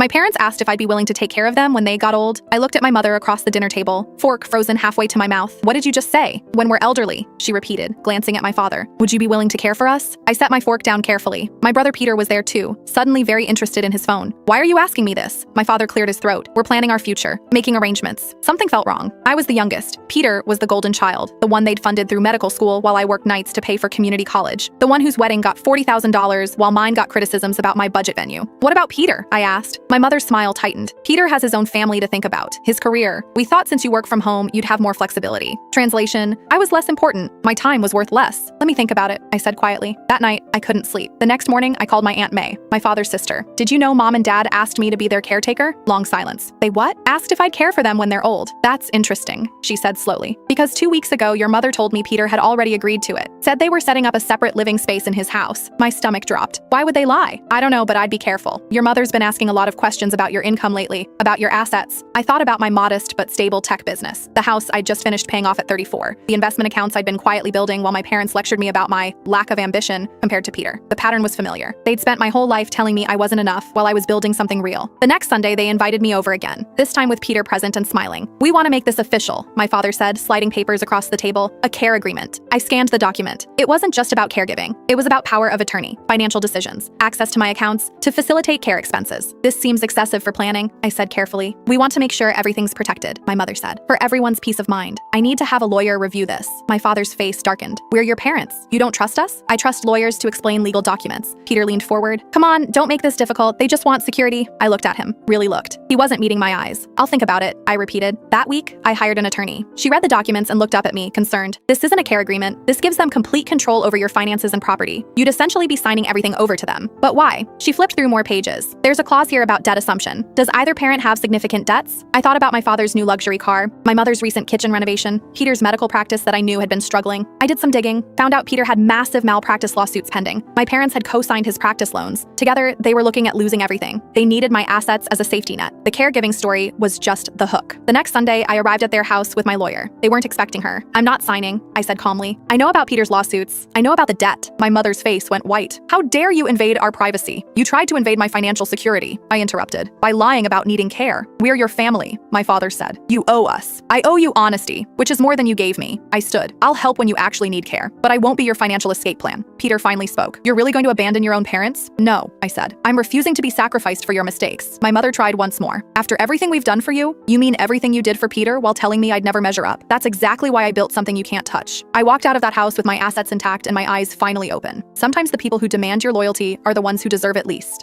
My parents asked if I'd be willing to take care of them when they got old. I looked at my mother across the dinner table, fork frozen halfway to my mouth. What did you just say? When we're elderly, she repeated, glancing at my father. Would you be willing to care for us? I set my fork down carefully. My brother Peter was there too, suddenly very interested in his phone. Why are you asking me this? My father cleared his throat. We're planning our future, making arrangements. Something felt wrong. I was the youngest. Peter was the golden child, the one they'd funded through medical school while I worked nights to pay for community college, the one whose wedding got $40,000 while mine got criticisms about my budget venue. What about Peter? I asked. My mother's smile tightened. Peter has his own family to think about, his career. We thought since you work from home, you'd have more flexibility. Translation, I was less important. My time was worth less. Let me think about it, I said quietly. That night, I couldn't sleep. The next morning, I called my Aunt May, my father's sister. Did you know Mom and Dad asked me to be their caretaker? Long silence. They what? Asked if I'd care for them when they're old. That's interesting, she said slowly. Because 2 weeks ago, your mother told me Peter had already agreed to it. Said they were setting up a separate living space in his house. My stomach dropped. Why would they lie? I don't know, but I'd be careful. Your mother's been asking a lot of questions about your income lately, about your assets. I thought about my modest but stable tech business, the house I'd just finished paying off at 34, the investment accounts I'd been quietly building while my parents lectured me about my lack of ambition compared to Peter. The pattern was familiar. They'd spent my whole life telling me I wasn't enough while I was building something real. The next Sunday, they invited me over again, this time with Peter present and smiling. We want to make this official, my father said, sliding papers across the table. A care agreement. I scanned the document. It wasn't just about caregiving. It was about power of attorney, financial decisions, access to my accounts, to facilitate care expenses. This seems excessive for planning, I said carefully. We want to make sure everything's protected, my mother said, for everyone's peace of mind. I need to have a lawyer review this. My father's face darkened. We're your parents. You don't trust us? I trust lawyers to explain legal documents. Peter leaned forward. Come on, don't make this difficult. They just want security. I looked at him, really looked. He wasn't meeting my eyes. I'll think about it, I repeated. That week, I hired an attorney. She read the documents and looked up at me, concerned. This isn't a care agreement. This gives them complete control over your finances and property. You'd essentially be signing everything over to them. But why? She flipped through more pages. There's a clause here about debt assumption. Does either parent have significant debts? I thought about my father's new luxury car, my mother's recent kitchen renovation, Peter's medical practice that I knew had been struggling. I did some digging, found out Peter had massive malpractice lawsuits pending. My parents had co-signed his practice loans. Together, they were looking at losing everything. They needed my assets as a safety net. The caregiving story was just the hook. The next Sunday, I arrived at their house with my lawyer. They weren't expecting her. I'm not signing, I said calmly. I know about Peter's lawsuits. I know about the debt. My mother's face went white. How dare you invade our privacy? You tried to invade my financial security, I interrupted, by lying about needing care. We're your family, my father said. You owe us. I owe you honesty, which is more than you gave me. I stood. I'll help when you actually need care, but I won't be your financial escape plan. Peter finally spoke. You're really going to abandon your own parents? No, I said. I'm refusing to be sacrificed for your mistakes. My mother tried once more. After everything we've done for you, you mean everything you did for Peter while telling me I'd never measure up? That's exactly why I built something you can't touch. I walked out of that house with my assets intact and my eyes finally open. Sometimes the people who demand your loyalty are the ones who deserve it least.